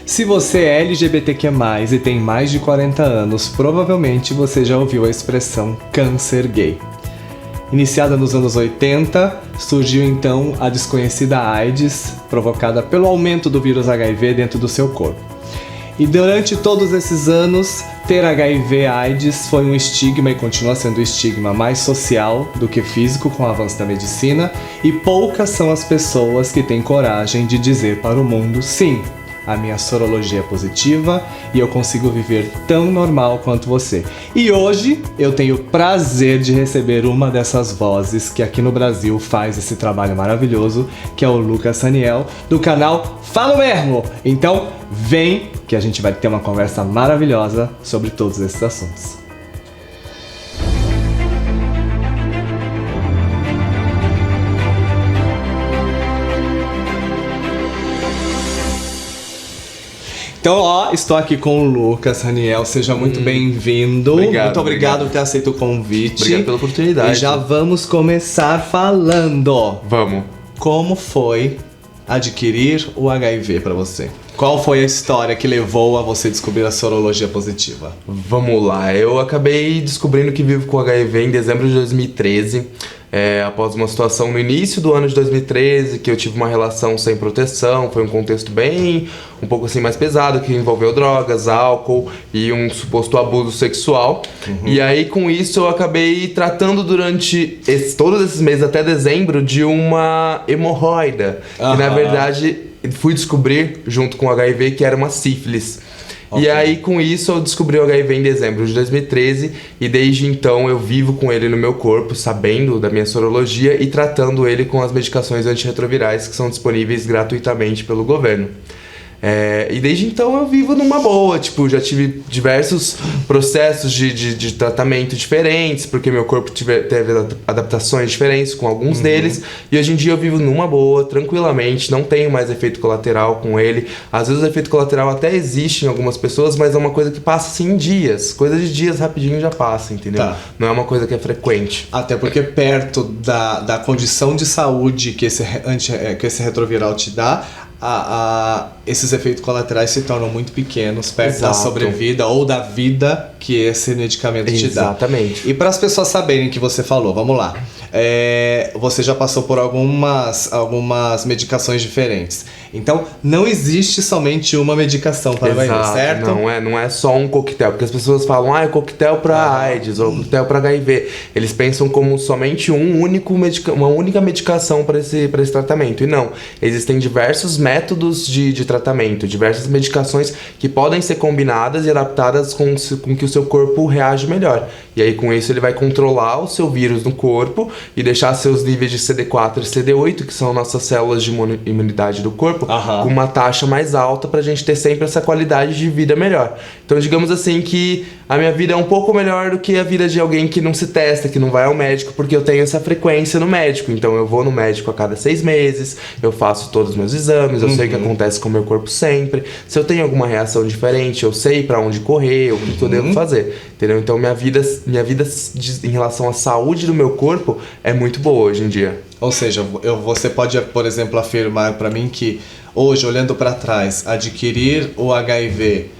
Se você é LGBTQ+, e tem mais de 40 anos, provavelmente você já ouviu a expressão câncer gay. Iniciada nos anos 80, surgiu então a desconhecida AIDS, provocada pelo aumento do vírus HIV dentro do seu corpo. E durante todos esses anos, ter HIV/AIDS foi um estigma e continua sendo um estigma mais social do que físico com o avanço da medicina, e poucas são as pessoas que têm coragem de dizer para o mundo: sim, a minha sorologia é positiva e eu consigo viver tão normal quanto você. E hoje eu tenho o prazer de receber uma dessas vozes que aqui no Brasil faz esse trabalho maravilhoso, que é o Lucas Raniel, do canal Falo Mesmo. Então vem que a gente vai ter uma conversa maravilhosa sobre todos esses assuntos. Então, estou aqui com o Lucas Raniel, seja muito bem-vindo. Muito obrigado por ter aceito o convite. Obrigado pela oportunidade. E já vamos começar falando. Vamos. Como foi adquirir o HIV para você? Qual foi a história que levou a você descobrir a sorologia positiva? Vamos lá, eu acabei descobrindo que vivo com HIV em dezembro de 2013. Após uma situação no início do ano de 2013, que eu tive uma relação sem proteção, foi um contexto bem, um pouco assim mais pesado, que envolveu drogas, álcool e um suposto abuso sexual. E aí com isso eu acabei tratando durante todos esses meses até dezembro de uma hemorroida, que na verdade fui descobrir junto com o HIV que era uma sífilis. E aí, com isso, eu descobri o HIV em dezembro de 2013 e desde então eu vivo com ele no meu corpo, sabendo da minha sorologia e tratando ele com as medicações antirretrovirais que são disponíveis gratuitamente pelo governo. E desde então eu vivo numa boa, já tive diversos processos de tratamento diferentes, porque meu corpo teve adaptações diferentes com alguns deles, e hoje em dia eu vivo numa boa, tranquilamente, não tenho mais efeito colateral com ele. Às vezes o efeito colateral até existe em algumas pessoas, mas é uma coisa que passa assim em dias, coisa de dias rapidinho já passa, entendeu? Tá. Não é uma coisa que é frequente. Até porque perto da condição de saúde que esse retroviral te dá, esses efeitos colaterais se tornam muito pequenos perto da sobrevida ou da vida que esse medicamento te dá. Exatamente. E para as pessoas saberem que você falou, vamos lá. Você já passou por algumas medicações diferentes. Então, não existe somente uma medicação para HIV, certo? Não é só um coquetel, porque as pessoas falam, é coquetel para AIDS ou coquetel para HIV. Eles pensam como somente uma única medicação para esse tratamento. E não, existem diversos métodos de tratamento, diversas medicações que podem ser combinadas e adaptadas com que o seu corpo reage melhor. E aí, com isso, ele vai controlar o seu vírus no corpo e deixar seus níveis de CD4 e CD8, que são nossas células de imunidade do corpo, com uma taxa mais alta pra gente ter sempre essa qualidade de vida melhor. Então, digamos assim que a minha vida é um pouco melhor do que a vida de alguém que não se testa, que não vai ao médico, porque eu tenho essa frequência no médico. Então, eu vou no médico a cada 6 meses, eu faço todos os meus exames, eu sei o que acontece com o meu corpo sempre. Se eu tenho alguma reação diferente, eu sei pra onde correr, o que eu devo fazer, entendeu? Então, minha vida em relação à saúde do meu corpo é muito boa hoje em dia. Ou seja, você pode, por exemplo, afirmar para mim que hoje, olhando para trás, adquirir o HIV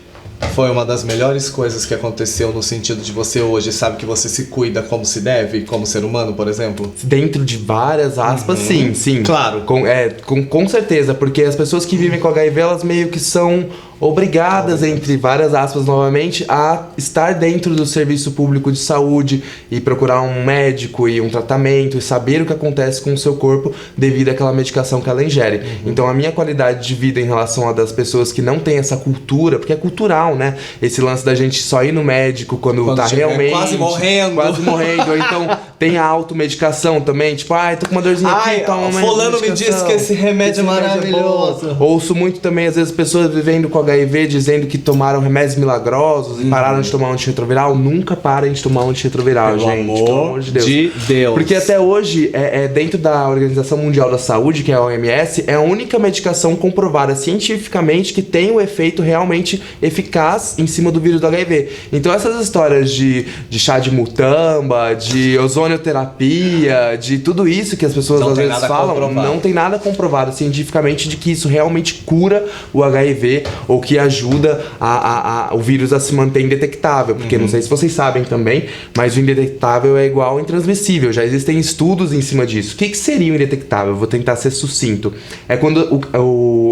foi uma das melhores coisas que aconteceu no sentido de você hoje sabe que você se cuida como se deve, como ser humano, por exemplo? Dentro de várias aspas, sim. Claro. Com certeza, porque as pessoas que vivem com HIV, elas meio que são obrigadas, entre várias aspas novamente, a estar dentro do serviço público de saúde e procurar um médico e um tratamento e saber o que acontece com o seu corpo devido àquela medicação que ela ingere. Então a minha qualidade de vida em relação a das pessoas que não têm essa cultura, porque é cultural, né? Esse lance da gente só ir no médico quando tá realmente quase morrendo, ou então tem a automedicação também, tô com uma dorzinha aqui, toma uma fulano me disse que esse remédio é maravilhoso. Ouço muito também, às vezes, pessoas vivendo com HIV dizendo que tomaram remédios milagrosos e pararam de tomar um antirretroviral. Nunca parem de tomar um antirretroviral, gente. Pelo amor de Deus. Porque até hoje, dentro da Organização Mundial da Saúde, que é a OMS, é a única medicação comprovada cientificamente que tem o efeito realmente eficaz em cima do vírus do HIV. Então essas histórias de chá de mutamba, de ozônio ozonioterapia, de tudo isso que as pessoas às vezes falam, não tem nada comprovado cientificamente de que isso realmente cura o HIV ou que ajuda o vírus a se manter indetectável. Porque não sei se vocês sabem também, mas o indetectável é igual ao intransmissível. Já existem estudos em cima disso. O que seria o indetectável? Eu vou tentar ser sucinto. É quando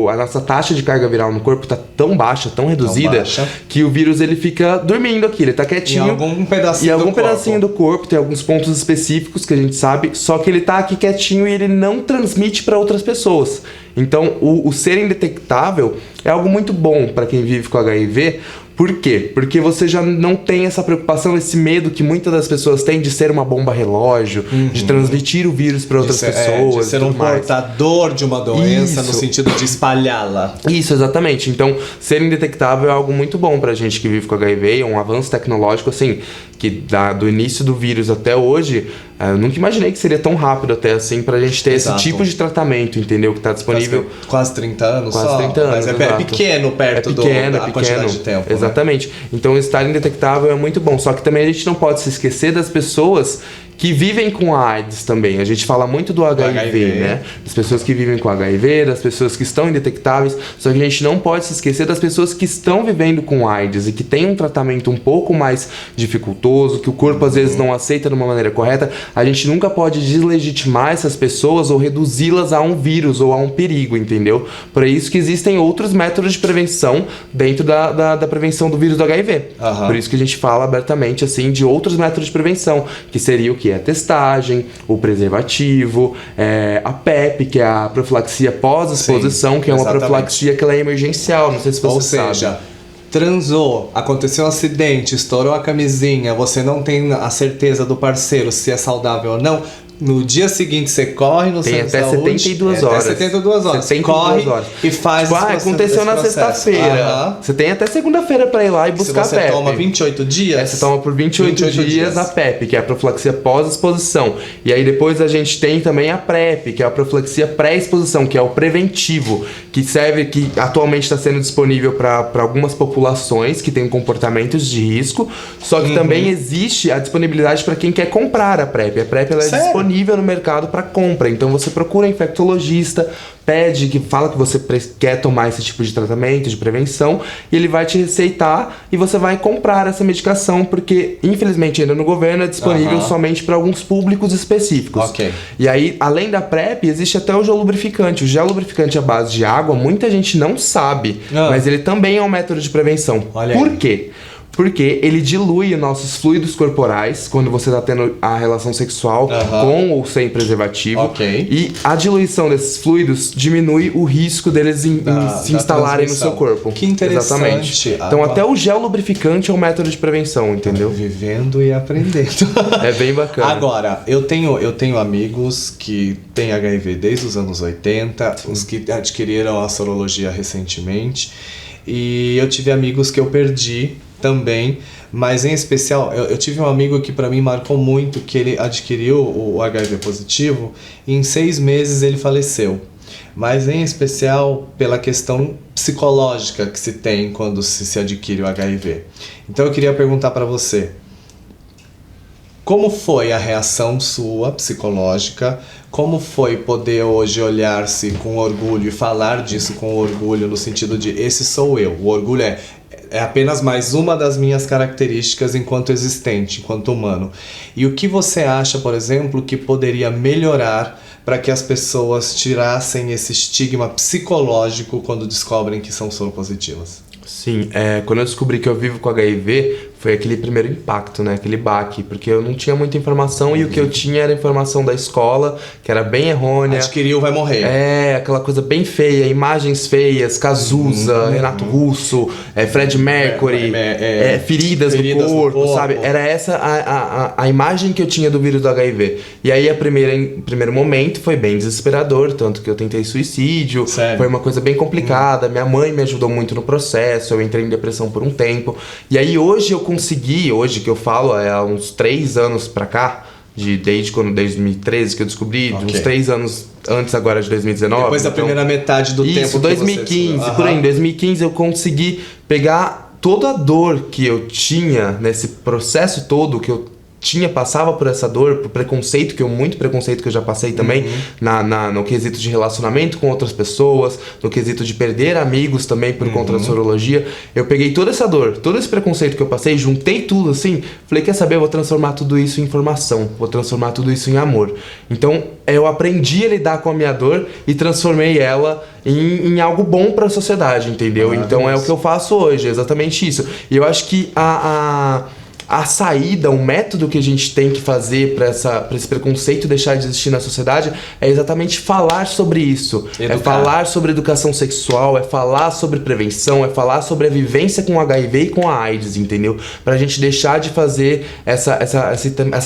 a nossa taxa de carga viral no corpo tá tão baixa, tão reduzida, que o vírus ele fica dormindo aqui, ele tá quietinho. Em algum pedacinho do corpo, tem alguns pontos específicos que a gente sabe, só que ele tá aqui quietinho e ele não transmite para outras pessoas. Então, o ser indetectável é algo muito bom para quem vive com HIV. Por quê? Porque você já não tem essa preocupação, esse medo que muitas das pessoas têm de ser uma bomba relógio, de transmitir o vírus para outras pessoas. De ser um portador de uma doença no sentido de espalhá-la. Isso, exatamente. Então, ser indetectável é algo muito bom pra gente que vive com HIV, é um avanço tecnológico, assim, que do início do vírus até hoje, eu nunca imaginei que seria tão rápido até assim pra gente ter esse tipo de tratamento, entendeu? Que tá disponível. Quase 30 anos Quase 30 anos, mas é pequeno perto da quantidade de tempo. Exatamente. Né? Então, estar indetectável é muito bom. Só que também a gente não pode se esquecer das pessoas que vivem com a AIDS também. A gente fala muito do HIV, né? Das pessoas que vivem com HIV, das pessoas que estão indetectáveis. Só que a gente não pode se esquecer das pessoas que estão vivendo com AIDS e que tem um tratamento um pouco mais dificultoso, que o corpo às vezes não aceita de uma maneira correta. A gente nunca pode deslegitimar essas pessoas ou reduzi-las a um vírus ou a um perigo, entendeu? Por isso que existem outros métodos de prevenção dentro da prevenção do vírus do HIV. Por isso que a gente fala abertamente assim de outros métodos de prevenção, que seria o que é a testagem, o preservativo, a PEP, que é a profilaxia pós-exposição, que é uma profilaxia que ela é emergencial, não sei se você sabe. Ou seja, transou, aconteceu um acidente, estourou a camisinha, você não tem a certeza do parceiro se é saudável ou não. No dia seguinte você corre no centro de saúde. Tem até 72 horas. Até 72 horas. 72 corre horas. E faz aconteceu na sexta-feira. Você tem até segunda-feira pra ir lá e buscar a PEP. Você toma 28 dias? Você toma por 28 dias a PEP, que é a profilaxia pós-exposição. E aí depois a gente tem também a PrEP, que é a profilaxia pré-exposição, que é o preventivo, que serve, que atualmente está sendo disponível para algumas populações que têm comportamentos de risco. Só que também existe a disponibilidade para quem quer comprar a PrEP. A PrEP ela é disponível no mercado para compra, então você procura um infectologista, fala que você quer tomar esse tipo de tratamento, de prevenção, e ele vai te receitar e você vai comprar essa medicação, porque infelizmente ainda no governo é disponível somente para alguns públicos específicos. E aí, além da PrEP, existe até o gel lubrificante. O gel lubrificante à base de água, muita gente não sabe, mas ele também é um método de prevenção. Por quê? Porque ele dilui nossos fluidos corporais quando você está tendo a relação sexual com ou sem preservativo. E a diluição desses fluidos diminui o risco deles se instalarem no seu corpo. Que interessante. Exatamente. Então até o gel lubrificante é um método de prevenção, entendeu? Vivendo e aprendendo. É bem bacana. Agora, eu tenho amigos que têm HIV desde os anos 80, os que adquiriram a sorologia recentemente. E eu tive amigos que eu perdi também, mas em especial, eu tive um amigo que para mim marcou muito, que ele adquiriu o HIV positivo e em 6 meses ele faleceu. Mas em especial pela questão psicológica que se tem quando se adquire o HIV. Então eu queria perguntar para você, como foi a reação sua psicológica? Como foi poder hoje olhar-se com orgulho e falar disso com orgulho no sentido de esse sou eu? O orgulho é apenas mais uma das minhas características enquanto existente, enquanto humano. E o que você acha, por exemplo, que poderia melhorar para que as pessoas tirassem esse estigma psicológico quando descobrem que são soropositivas? Sim, quando eu descobri que eu vivo com HIV, foi aquele primeiro impacto, né? Aquele baque, porque eu não tinha muita informação e o que eu tinha era informação da escola, que era bem errônea. Adquiriu, vai morrer. Aquela coisa bem feia, imagens feias, Cazuza, Renato Russo, Fred Mercury, feridas do corpo, sabe? Era essa a imagem que eu tinha do vírus do HIV. E aí, primeiro momento foi bem desesperador, tanto que eu tentei suicídio. Sério? Foi uma coisa bem complicada. Minha mãe me ajudou muito no processo, eu entrei em depressão por um tempo. E aí hoje que eu falo, há uns 3 anos pra cá, desde 2013 que eu descobri, de uns 3 anos antes agora de 2019. Depois da primeira metade do tempo que 2015, você... por aí, em 2015 eu consegui pegar toda a dor que eu tinha nesse processo todo, que eu passava por essa dor, por preconceito, muito preconceito que eu já passei também, no quesito de relacionamento com outras pessoas, no quesito de perder amigos também por conta da sorologia. Eu peguei toda essa dor, todo esse preconceito que eu passei, juntei tudo assim, falei, quer saber, eu vou transformar tudo isso em informação, vou transformar tudo isso em amor. Então, eu aprendi a lidar com a minha dor e transformei ela em algo bom para a sociedade, entendeu? Então, é o que eu faço hoje, é exatamente isso. E eu acho que a saída, o método que a gente tem que fazer para esse preconceito deixar de existir na sociedade é exatamente falar sobre isso. Educar. É falar sobre educação sexual, é falar sobre prevenção, é falar sobre a vivência com o HIV e com a AIDS, entendeu? Pra gente deixar de fazer essa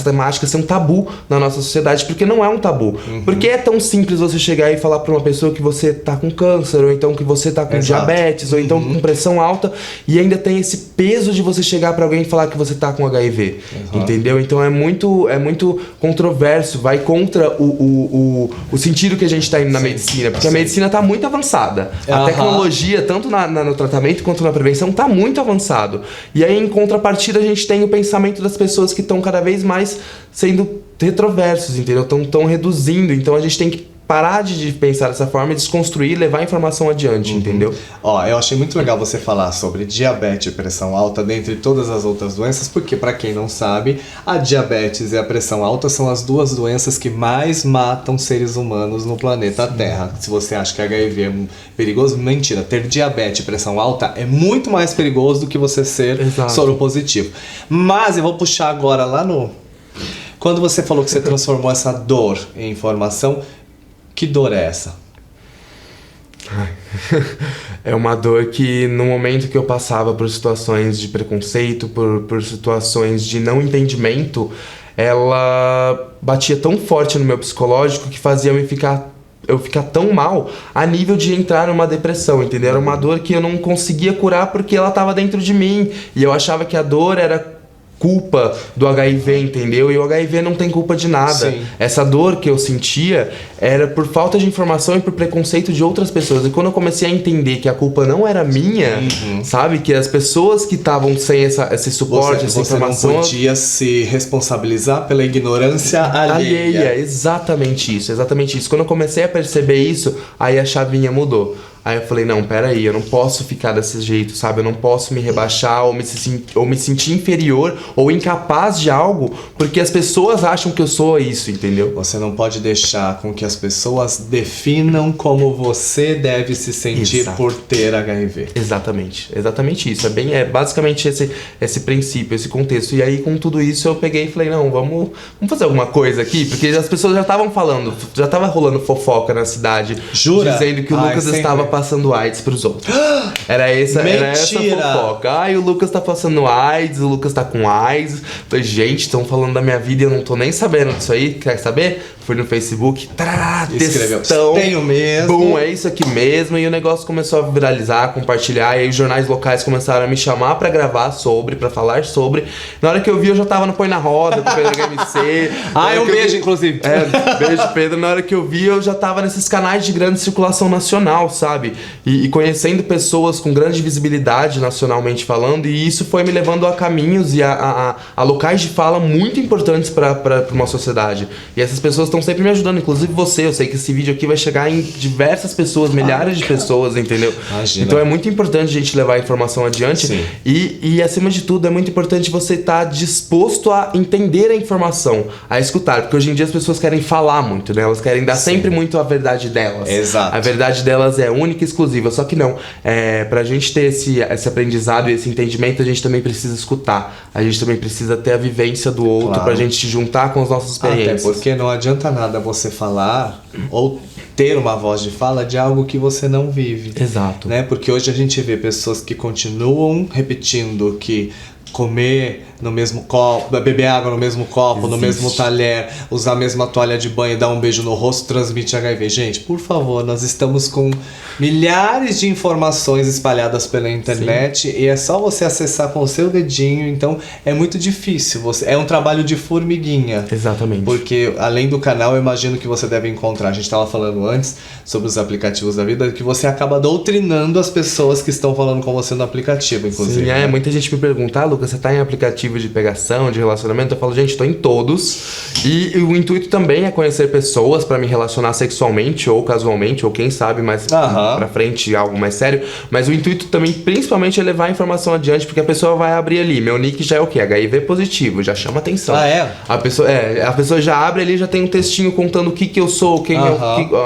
temática ser um tabu na nossa sociedade, porque não é um tabu. Porque é tão simples você chegar e falar pra uma pessoa que você tá com câncer, ou então que você tá com diabetes, ou então com pressão alta, e ainda tem esse peso de você chegar pra alguém e falar que você tá com HIV, entendeu? Então é muito controverso, vai contra o sentido que a gente tá indo na medicina, porque a medicina tá muito avançada. A tecnologia, tanto no tratamento quanto na prevenção, tá muito avançado. E aí, em contrapartida, a gente tem o pensamento das pessoas que estão cada vez mais sendo retroversos, entendeu? Estão reduzindo, então a gente tem que parar de pensar dessa forma e desconstruir, levar a informação adiante, entendeu? Ó, eu achei muito legal você falar sobre diabetes e pressão alta dentre todas as outras doenças, porque pra quem não sabe, a diabetes e a pressão alta são as duas doenças que mais matam seres humanos no planeta Terra. Se você acha que HIV é perigoso, mentira. Ter diabetes e pressão alta é muito mais perigoso do que você ser soropositivo. Mas eu vou puxar agora lá no... Quando você falou que você transformou essa dor em informação, que dor é essa? É uma dor que no momento que eu passava por situações de preconceito, por situações de não entendimento, ela batia tão forte no meu psicológico que fazia eu ficar tão mal a nível de entrar numa depressão, entendeu? Era uma dor que eu não conseguia curar porque ela estava dentro de mim e eu achava que a dor era culpa do HIV, entendeu? E o HIV não tem culpa de nada. Sim. Essa dor que eu sentia era por falta de informação e por preconceito de outras pessoas. E quando eu comecei a entender que a culpa não era minha, sabe? Que as pessoas que estavam sem esse suporte, essa informação... Você não podia se responsabilizar pela ignorância alheia. Exatamente isso. Quando eu comecei a perceber isso, aí a chavinha mudou. Aí eu falei, não, peraí, eu não posso ficar desse jeito, sabe? Eu não posso me rebaixar ou me sentir inferior ou incapaz de algo porque as pessoas acham que eu sou isso, entendeu? Você não pode deixar com que as pessoas definam como você deve se sentir por ter HIV. Exatamente isso. É basicamente esse princípio, esse contexto. E aí, com tudo isso, eu peguei e falei, não, vamos fazer alguma coisa aqui, porque as pessoas já estavam falando, já estava rolando fofoca na cidade. Jura? Dizendo que o Lucas estava passando AIDS pros outros. Era essa fofoca. Ai, o Lucas tá passando AIDS, o Lucas tá com AIDS. Falei, gente, estão falando da minha vida e eu não tô nem sabendo disso aí. Quer saber? Fui no Facebook, escreveu, textão, tenho mesmo. Bum, é isso aqui mesmo. E o negócio começou a viralizar, compartilhar. E aí os jornais locais começaram a me chamar pra gravar pra falar sobre. Na hora que eu vi, eu já tava no Põe na Roda, com o Pedro HMC. Um beijo, inclusive. Beijo, Pedro. Na hora que eu vi, eu já tava nesses canais de grande circulação nacional, sabe? E conhecendo pessoas com grande visibilidade nacionalmente falando. E isso foi me levando a caminhos e a locais de fala muito importantes pra uma sociedade. E essas pessoas estão sempre me ajudando, inclusive você. Eu sei que esse vídeo aqui vai chegar em diversas pessoas, milhares de pessoas, entendeu? Imagina. Então é muito importante a gente levar a informação adiante. E acima de tudo, é muito importante você estar disposto a entender a informação, a escutar, porque hoje em dia as pessoas querem falar muito, né? Elas querem dar sempre muito a verdade delas. Exato. A verdade delas é única e exclusiva, só que não. Pra gente ter esse aprendizado e esse entendimento, a gente também precisa escutar. A gente também precisa ter a vivência do outro, pra gente se juntar com as nossas experiências. Até porque não adianta nada você falar ou ter uma voz de fala de algo que você não vive. Exato. Né? Porque hoje a gente vê pessoas que continuam repetindo que comer no mesmo copo, beber água no mesmo copo, no mesmo talher, usar a mesma toalha de banho e dar um beijo no rosto transmite HIV. Gente, por favor, nós estamos com milhares de informações espalhadas pela internet e é só você acessar com o seu dedinho, então é muito difícil. É um trabalho de formiguinha. Exatamente. Porque além do canal, eu imagino que você deve encontrar, a gente estava falando antes sobre os aplicativos da vida, que você acaba doutrinando as pessoas que estão falando com você no aplicativo, inclusive. Sim, muita gente me pergunta, Luca, você tá em aplicativo de pegação, de relacionamento? Eu falo, gente, tô em todos. E o intuito também é conhecer pessoas pra me relacionar sexualmente ou casualmente, ou quem sabe mais pra frente, algo mais sério. Mas o intuito também, principalmente, é levar a informação adiante, porque a pessoa vai abrir ali. Meu nick já é o quê? HIV positivo, já chama atenção. A pessoa já abre ali, já tem um textinho contando o que eu sou,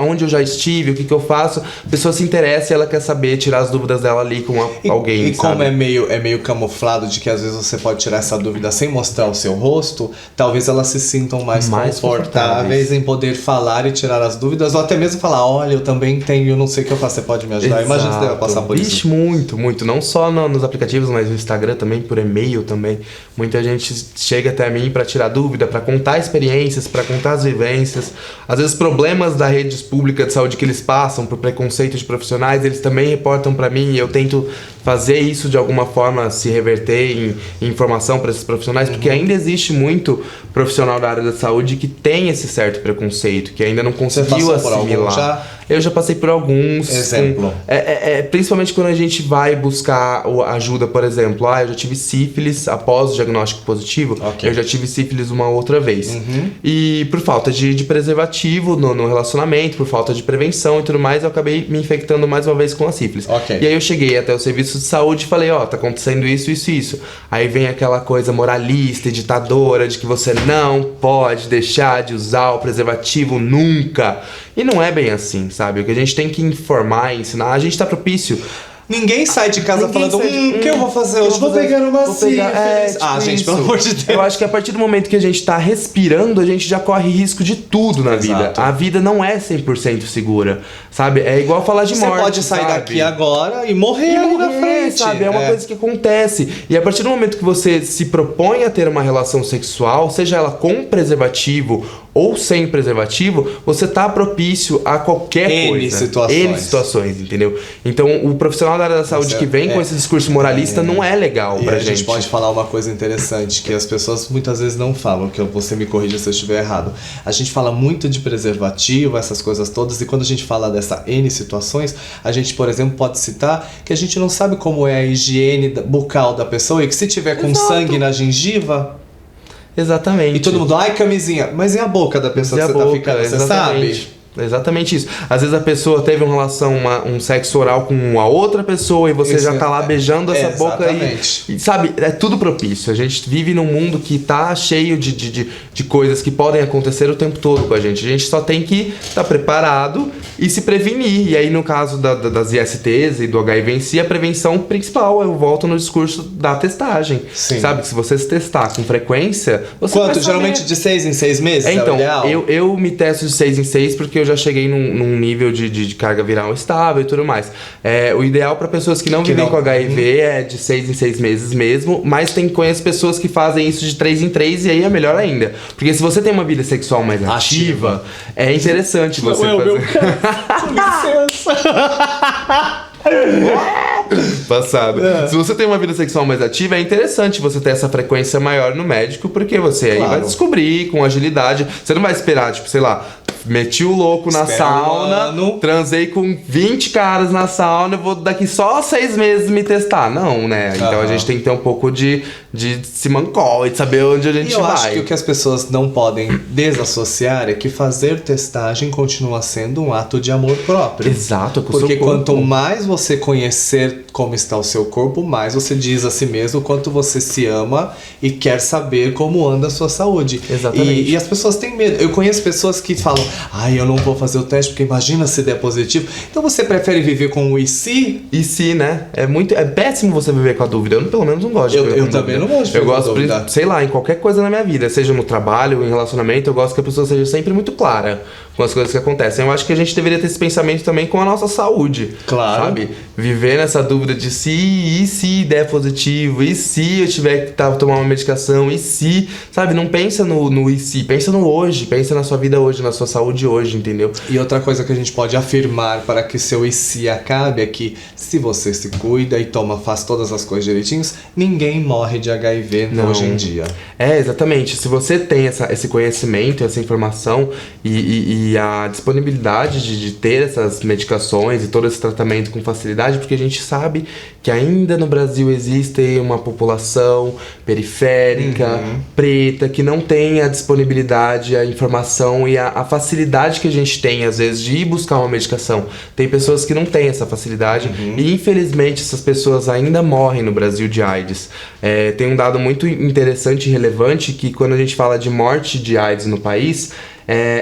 onde eu já estive, o que eu faço. A pessoa se interessa e ela quer saber, tirar as dúvidas dela ali com alguém, e como é meio camuflado de que às vezes você pode tirar essa dúvida sem mostrar o seu rosto, talvez elas se sintam mais confortáveis em poder falar e tirar as dúvidas, ou até mesmo falar, olha, eu também tenho, não sei o que eu faço, você pode me ajudar? Exato. Imagina se você vai passar por isso. Muito. Não só nos aplicativos, mas no Instagram também, por e-mail também. Muita gente chega até mim pra tirar dúvida, pra contar experiências, pra contar as vivências. Às vezes problemas da rede pública de saúde que eles passam por preconceito de profissionais, eles também reportam pra mim e eu tento fazer isso de alguma forma se reverter em informação para esses profissionais, porque ainda existe muito profissional da área da saúde que tem esse certo preconceito, que ainda não conseguiu assimilar. Eu já passei por alguns. Exemplo. Principalmente quando a gente vai buscar ajuda, por exemplo, eu já tive sífilis após o diagnóstico positivo, eu já tive sífilis uma outra vez. E por falta de preservativo no relacionamento, por falta de prevenção e tudo mais, eu acabei me infectando mais uma vez com a sífilis. E aí eu cheguei até o serviço de saúde e falei, tá acontecendo isso. Aí vem aquela coisa moralista e ditadora de que você não pode deixar de usar o preservativo nunca. E não é bem assim, sabe? O que a gente tem que informar, ensinar, a gente tá propício. Ninguém sai de casa falando, o que eu vou fazer hoje? Vou pegar uma sífilis. Gente, pelo amor de Deus. Eu acho que a partir do momento que a gente tá respirando, a gente já corre risco de tudo na vida. A vida não é 100% segura, sabe? É igual falar de morte. Você pode sair daqui agora e morrer ali na frente. Sabe? É uma coisa que acontece. E a partir do momento que você se propõe a ter uma relação sexual, seja ela com preservativo ou sem preservativo, você tá propício a qualquer coisa. N situações, entendeu? Então, o profissional da área da saúde que vem com esse discurso moralista não é legal pra gente. A gente pode falar uma coisa interessante, que as pessoas muitas vezes não falam, que você me corrija se eu estiver errado. A gente fala muito de preservativo, essas coisas todas, e quando a gente fala dessa N situações, a gente, por exemplo, pode citar que a gente não sabe como é a higiene bucal da pessoa, e que se tiver com sangue na gengiva... Exatamente. E todo mundo, camisinha. Mas e a boca da pessoa que você tá ficando? Você sabe? Exatamente isso. Às vezes a pessoa teve uma relação, um sexo oral com a outra pessoa e você já tá lá beijando essa boca e sabe, é tudo propício. A gente vive num mundo que tá cheio de coisas que podem acontecer o tempo todo com a gente. A gente só tem que estar preparado e se prevenir. E aí no caso das ISTs e do HIV em si, a prevenção principal, eu volto no discurso da testagem. Sabe, que se você se testar com frequência, você vai saber. Geralmente de 6 em 6 meses? Então, é o ideal? eu me testo de 6 em 6 porque eu já cheguei num nível de carga viral estável e tudo mais. O ideal para pessoas que não vivem com HIV é de 6 em 6 meses mesmo, mas conheço pessoas que fazem isso de 3 em 3 e aí é melhor ainda. Porque se você tem uma vida sexual mais ativa, é interessante você fazer. Meu Passado. Se você tem uma vida sexual mais ativa, é interessante você ter essa frequência maior no médico, porque você aí vai descobrir com agilidade. Você não vai esperar, tipo, sei lá, meti o louco na sauna, transei com 20 caras na sauna, eu vou daqui só 6 meses me testar. Não, né? Então a gente tem que ter um pouco de se mancol e de saber onde a gente vai. Eu acho que o que as pessoas não podem desassociar é que fazer testagem continua sendo um ato de amor próprio. Exato, com porque o seu corpo. Quanto mais você conhecer como está o seu corpo, mais você diz a si mesmo o quanto você se ama e quer saber como anda a sua saúde. Exatamente. E as pessoas têm medo. Eu conheço pessoas que falam, eu não vou fazer o teste porque imagina se der positivo. Então você prefere viver com o e se? E se, né? É péssimo você viver com a dúvida. Eu pelo menos não gosto de viver com a dúvida. Eu também não gosto de viver com a dúvida. Sei lá, em qualquer coisa na minha vida, seja no trabalho, em relacionamento, eu gosto que a pessoa seja sempre muito clara com as coisas que acontecem. Eu acho que a gente deveria ter esse pensamento também com a nossa saúde. Claro. Sabe? Viver nessa dúvida de se der positivo, e se eu tiver que tomar uma medicação, e se, sabe? Não pensa no e se, pensa no hoje, pensa na sua vida hoje, na sua saúde saúde hoje, entendeu? E outra coisa que a gente pode afirmar para que seu IC acabe é que se você se cuida e faz todas as coisas direitinhos, ninguém morre de HIV hoje em dia. Exatamente. Se você tem esse conhecimento, essa informação e a disponibilidade de ter essas medicações e todo esse tratamento com facilidade, porque a gente sabe que ainda no Brasil existe uma população periférica, preta, que não tem a disponibilidade, a informação e a facilidade que a gente tem, às vezes, de ir buscar uma medicação. Tem pessoas que não têm essa facilidade e, infelizmente, essas pessoas ainda morrem no Brasil de AIDS. Tem um dado muito interessante e relevante que, quando a gente fala de morte de AIDS no país,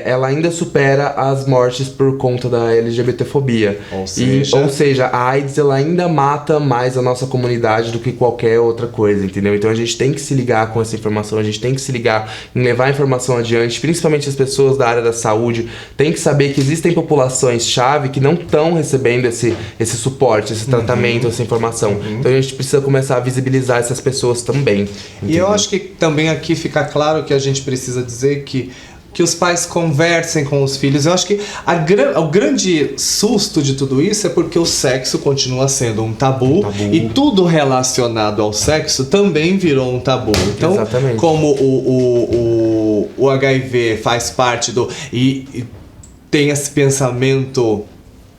ela ainda supera as mortes por conta da LGBTfobia. Ou seja, a AIDS ela ainda mata mais a nossa comunidade do que qualquer outra coisa, entendeu? Então a gente tem que se ligar com essa informação, a gente tem que se ligar em levar a informação adiante, principalmente as pessoas da área da saúde, tem que saber que existem populações-chave que não estão recebendo esse suporte, esse tratamento, essa informação. Então a gente precisa começar a visibilizar essas pessoas também. Entendeu? E eu acho que também aqui fica claro que a gente precisa dizer que os pais conversem com os filhos. Eu acho que o grande susto de tudo isso é porque o sexo continua sendo um tabu. E tudo relacionado ao sexo também virou um tabu. Então, exatamente. Como o HIV faz parte e tem esse pensamento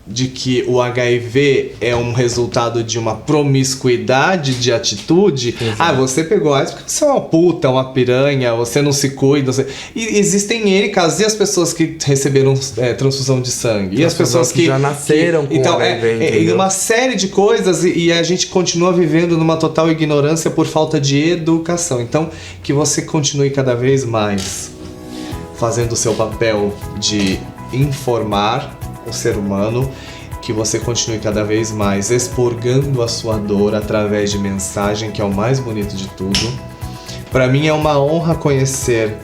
de que o HIV é um resultado de uma promiscuidade de atitude. Você pegou AIDS porque você é uma puta, uma piranha, você não se cuida. E existem N casos. E as pessoas que receberam transfusão de sangue? E as pessoas que já nasceram com HIV, e uma série de coisas, e a gente continua vivendo numa total ignorância por falta de educação. Então, que você continue cada vez mais fazendo o seu papel de informar o ser humano, que você continue cada vez mais expurgando a sua dor através de mensagem, que é o mais bonito de tudo. Para mim é uma honra conhecer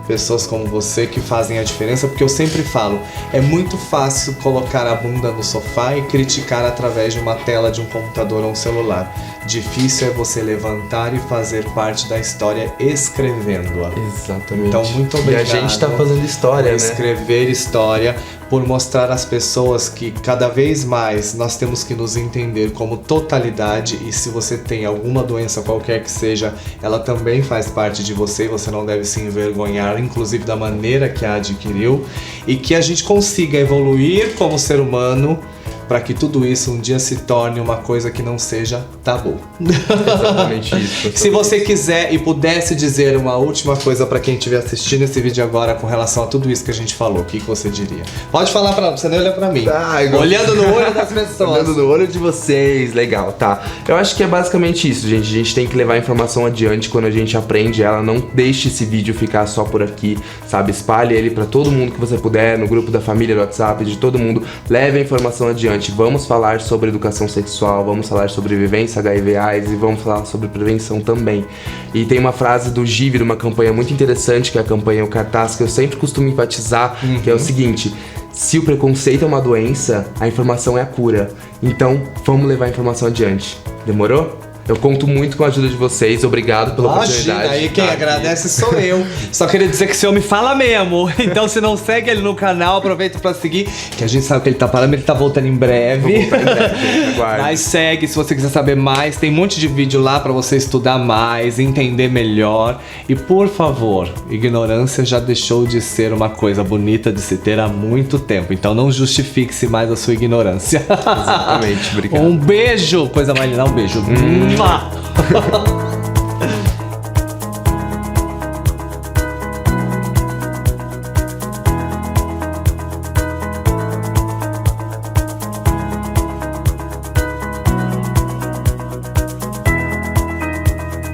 pessoas como você que fazem a diferença, porque eu sempre falo, é muito fácil colocar a bunda no sofá e criticar através de uma tela de um computador ou um celular. Difícil é você levantar e fazer parte da história escrevendo-a. Exatamente. Então, muito obrigado. E a gente tá fazendo história, né? Escrever história, por mostrar às pessoas que cada vez mais nós temos que nos entender como totalidade, e se você tem alguma doença qualquer que seja, ela também faz parte de você e você não deve se envergonhar, inclusive da maneira que a adquiriu, e que a gente consiga evoluir como ser humano para que tudo isso um dia se torne uma coisa que não seja tabu. Exatamente isso. Se você quiser e pudesse dizer uma última coisa para quem estiver assistindo esse vídeo agora com relação a tudo isso que a gente falou, o que você diria? Pode falar você nem olha para mim. Olhando no olho das pessoas. Olhando no olho de vocês, legal, tá. Eu acho que é basicamente isso, gente. A gente tem que levar a informação adiante quando a gente aprende ela. Não deixe esse vídeo ficar só por aqui, sabe? Espalhe ele para todo mundo que você puder, no grupo da família, do WhatsApp, de todo mundo. Leve a informação adiante. Vamos falar sobre educação sexual, vamos falar sobre vivência HIV/AIDS e vamos falar sobre prevenção também. E tem uma frase do Give, de uma campanha muito interessante, que é a campanha O Cartaz, que eu sempre costumo enfatizar, que é o seguinte: se o preconceito é uma doença, a informação é a cura. Então, vamos levar a informação adiante. Demorou? Eu conto muito com a ajuda de vocês, obrigado pela oportunidade. Aí quem agradece sou eu. Só queria dizer que esse homem fala mesmo. Então se não segue ele no canal, aproveita pra seguir, que a gente sabe que ele tá parando, ele tá voltando em breve. Vou voltar em breve, gente, aguarde. Mas segue, se você quiser saber mais, tem um monte de vídeo lá pra você estudar mais, entender melhor. E por favor, ignorância já deixou de ser uma coisa bonita de se ter há muito tempo. Então não justifique-se mais a sua ignorância. Exatamente, obrigado. Um beijo, coisa mais linda, um beijo.